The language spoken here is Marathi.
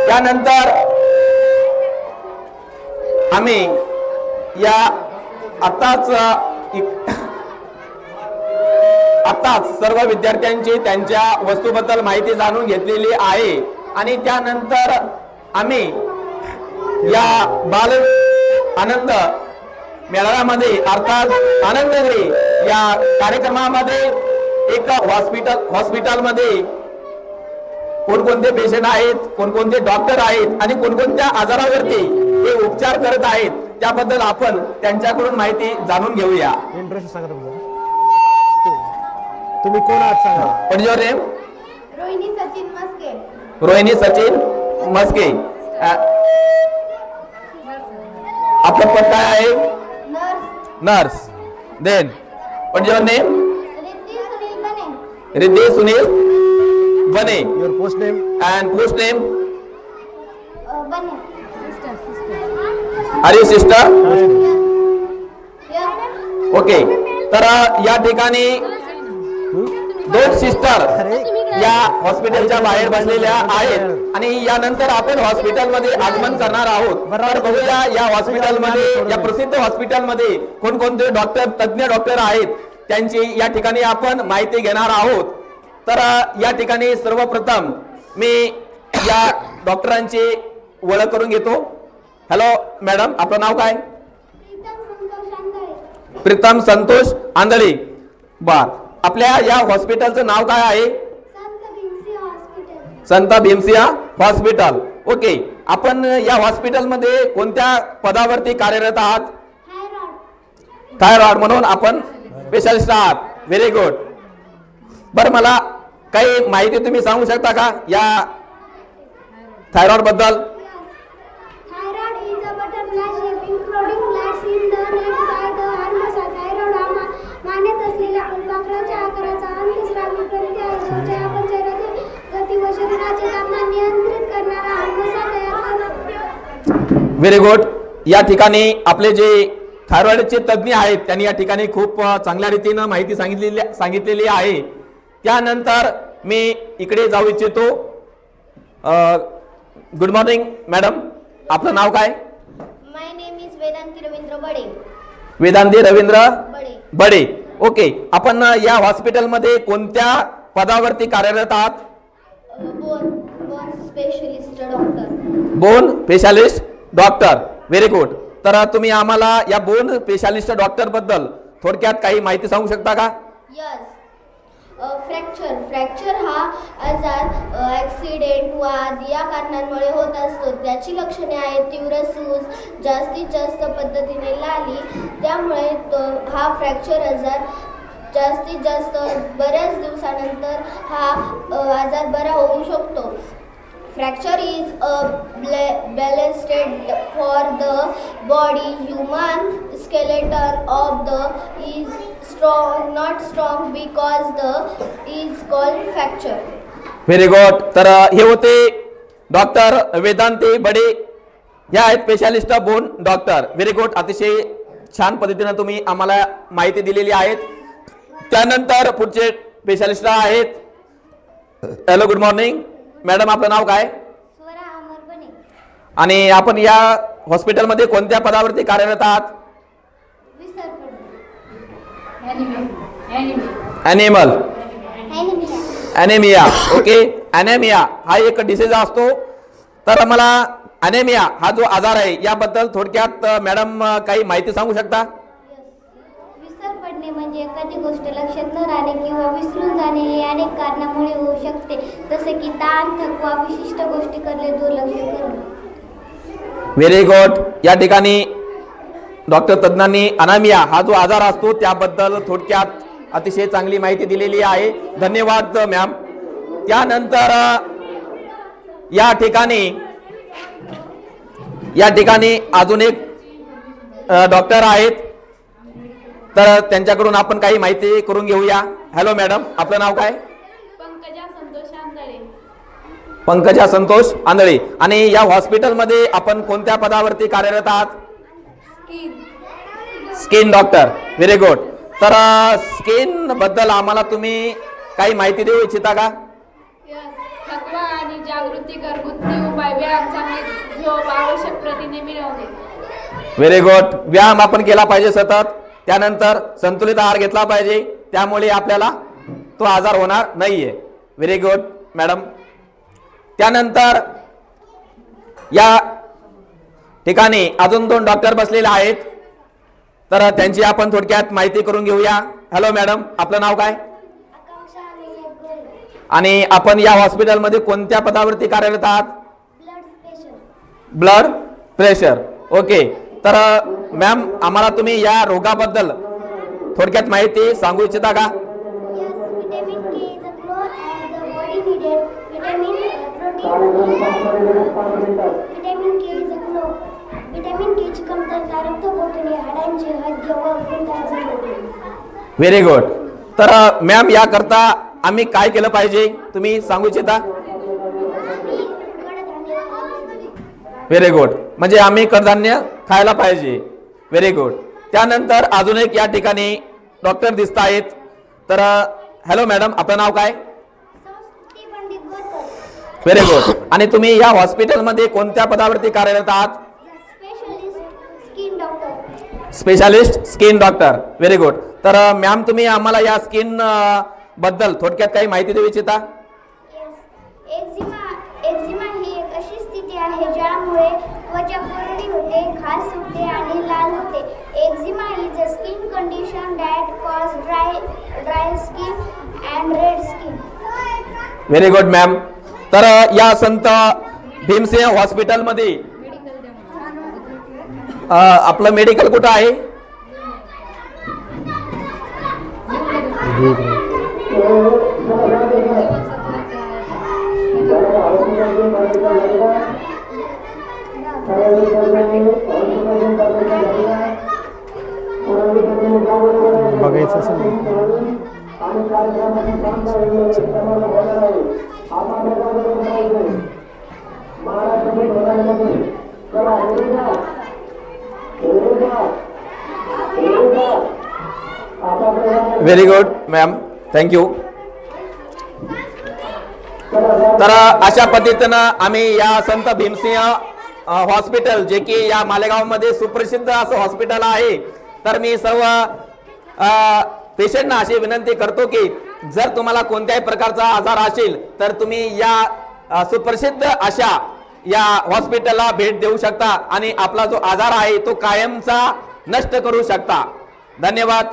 त्यानंतर आम्ही या आताच सर्व विद्यार्थ्यांची त्यांच्या वस्तूबद्दल माहिती जाणून घेतलेली आहे आणि त्यानंतर आम्ही या बाल आनंद मेळाव्यामध्ये अर्थात आनंदगिरी या कार्यक्रमामध्ये एक हॉस्पिटलमध्ये कोणकोणते पेशंट आहेत, कोणकोणते डॉक्टर आहेत आणि कोणकोणत्या आजारावरती ते उपचार करत आहेत त्याबद्दल आपण त्यांच्याकडून माहिती जाणून घेऊया. इंट्रोडक्शन सांगा तुम्ही कोण आहात सांगा. What is your name? Rohini Sachin Maske. Rohini Sachin Maske. आपलं पद काय आहे? Nurse. Then what is your name? Riddhi Sunil Bane. Your post name and post name? Bane. Are you sister? Okay. तर या ठिकाणी दोन सिस्टर या हॉस्पिटलच्या बाहेर बसलेल्या आहेत आणि यानंतर आपण हॉस्पिटलमध्ये आगमन करणार आहोत. तर बघूया या हॉस्पिटलमध्ये, या प्रसिद्ध हॉस्पिटलमध्ये कोणकोणते डॉक्टर, तज्ञ डॉक्टर आहेत त्यांची या ठिकाणी आपण माहिती घेणार आहोत. तर या ठिकाणी सर्वप्रथम मी या डॉक्टरांची ओळख करून घेतो. हॅलो मॅडम, आपलं नाव काय? प्रीतम संतोष आंधळे. बर, आपल्या या हॉस्पिटलचं नाव काय आहे? संत भीमसिंह हॉस्पिटल. ओके. आपण या हॉस्पिटलमध्ये कोणत्या पदावरती कार्यरत आहात? थायरॉइड म्हणून आपण स्पेशलिस्ट आहात. Very good. बरं, मला काही माहिती तुम्ही सांगू शकता का या थायरॉइड बद्दल? Thyroid is a butterfly shape including glands in the neck by the arms. Thyroid हा मानेत असलेल्या फुलपाखराच्या आकाराचा अंतःस्रावी ग्रंथी आहे जो चयापचयाची गती व शरीराचे तापमान नियंत्रित करणारा हार्मोन तयार करतो. Very good. या ठिकाणी आपले जे थायरॉइडचे तज्ञ आहेत त्यांनी या ठिकाणी खूप चांगल्या रीतीने माहिती सांगितलेली आहे. त्यानंतर मी इकडे जाऊ इच्छितो. गुड मॉर्निंग मॅडम, आपलं नाव काय? My name is Vedanti Ravindra Bade. Vedanti Ravindra Bade. Bade. Okay. आपण या हॉस्पिटलमध्ये कोणत्या पदावरती कार्यरत आहात? Bone specialist doctor. Bone specialist doctor. Very good. तर तुम्ही आम्हाला या बोन स्पेशालिस्ट डॉक्टर बद्दल थोडक्यात काही माहिती सांगू शकता का? यस. फ्रॅक्चर हा आजार ॲक्सिडेंट वाद या कारणांमुळे होत असतो. त्याची लक्षणे आहेत तीव्र सूज, जास्तीत जास्त पद्धतीने लाली. त्यामुळे हा फ्रॅक्चर आजार जास्तीत जास्त बऱ्याच दिवसानंतर हा आजार बरा होऊ शकतो. Fracture is a ballasted for the body. Human skeleton of the is strong, not strong because the is called fracture. Very good. तर हे होते डॉक्टर वेदांती बडे. या आहेत specialist bone doctor. Very good. अतिशय छान पद्धतीने तुम्ही आम्हाला माहिती दिलेली आहेत. त्यानंतर पुढचे स्पेशालिस्ट आहेत. हॅलो, गुड मॉर्निंग मॅडम, आपलं नाव काय? स्वरा अमर बने. आणि आपण या हॉस्पिटलमध्ये कोणत्या पदावरती कार्यरत आहात? Animal anaemia. ओके. ॲनेमिया हा एक डिसीज असतो. तर मला ॲनेमिया हा जो आजार आहे याबद्दल थोडक्यात मॅडम काही माहिती सांगू शकता? विसर पडणे म्हणजे एखादी गोष्ट लक्षात न राहणे किंवा विसरून जाणे हे अनेक कारणामुळे होऊ शकते, जसे की ताण, थकवा, विशिष्ट गोष्टीकडे दुर्लक्ष करणे. Very good. या ठिकाणी डॉक्टर तज्ञांनी अनामिया हा जो आजार असतो त्याबद्दल थोडक्यात अतिशय चांगली माहिती दिलेली आहे. धन्यवाद मॅम. त्यानंतर या ठिकाणी अजून एक डॉक्टर आहेत, तर त्यांच्याकडून आपण काही माहिती करून घेऊया. हॅलो मॅडम, आपलं नाव काय? पंकजा संतोष आंधळे. पंकजा संतोष आंधळे. आणि या हॉस्पिटलमध्ये आपण कोणत्या पदावरती कार्यरत आहात? Skin doctor. Very good. तर स्किन बद्दल आम्हाला तुम्ही काही माहिती देऊ इच्छिता का? थकवा आणि जागृती, घरगुती उपाय, व्यायाम, चांगली झोप, आवश्यक प्रथिने मिळवणे. Very good. व्यायाम आपण केला पाहिजे सतत. त्यानंतर संतुलित आहार घेतला पाहिजे, त्यामुळे आपल्याला तो आजार होणार नाहीये. Very good madam. त्यानंतर या ठिकाणी अजून 2 डॉक्टर बसलेले आहेत, तर त्यांची आपण थोडक्यात माहिती करून घेऊया. हॅलो मॅडम, आपलं नाव काय आणि आपण या हॉस्पिटलमध्ये कोणत्या पदावरती कार्यरत आहात? Blood pressure. ओके. तर मॅम, आम्हाला तुम्ही या रोगाबद्दल थोडक्यात माहिती सांगू इच्छिता का? Vitamin K is a clone as the body needed vitamin K ची कमतरता रक्तपोटणे हाडांचे हद्य व गुंडाळी. Very good. तर मॅम, याकरता आम्ही काय केलं पाहिजे तुम्ही सांगू इच्छिता? Very good. म्हणजे आम्ही कडधान्य खायला पाहिजे. Very good. त्यानंतर अजून एक या ठिकाणी डॉक्टर दिसत आहेत. तर हॅलो मॅडम, आपलं नाव काय? Very good. आणि तुम्ही या हॉस्पिटलमध्ये कोणत्या पदावरती कार्यरत आहात? Specialist skin doctor. Very good. तर मॅम, तुम्ही आम्हाला या स्किन बद्दल थोडक्यात काही माहिती देऊ इच्छिता? एक्झिमा ही एक अशी स्थिती आहे ज्यामुळे त्वचा कोरडी होते, खाज सुटते आणि लाल होते. Eczema is a skin condition that cause dry skin and red skin. Very good ma'am. तर या संत भीमसेन हॉस्पिटलमध्ये आपलं मेडिकल कुठं आहे? बघायचं असेल व्हेरी गुड मॅम, थँक्यू. तर अशा पद्धतीनं आम्ही या संत भीमसिंह हॉस्पिटल, जे की या मालेगावमध्ये सुप्रसिद्ध असं हॉस्पिटल आहे, तर मी सर्व पेशंटना अशी विनंती करतो की जर तुम्हाला कोणत्याही प्रकारचा आजार असेल तर तुम्ही या सुप्रसिद्ध अशा या हॉस्पिटलला भेट देऊ शकता आणि आपला जो आजार आहे तो कायमचा नष्ट करू शकता. धन्यवाद.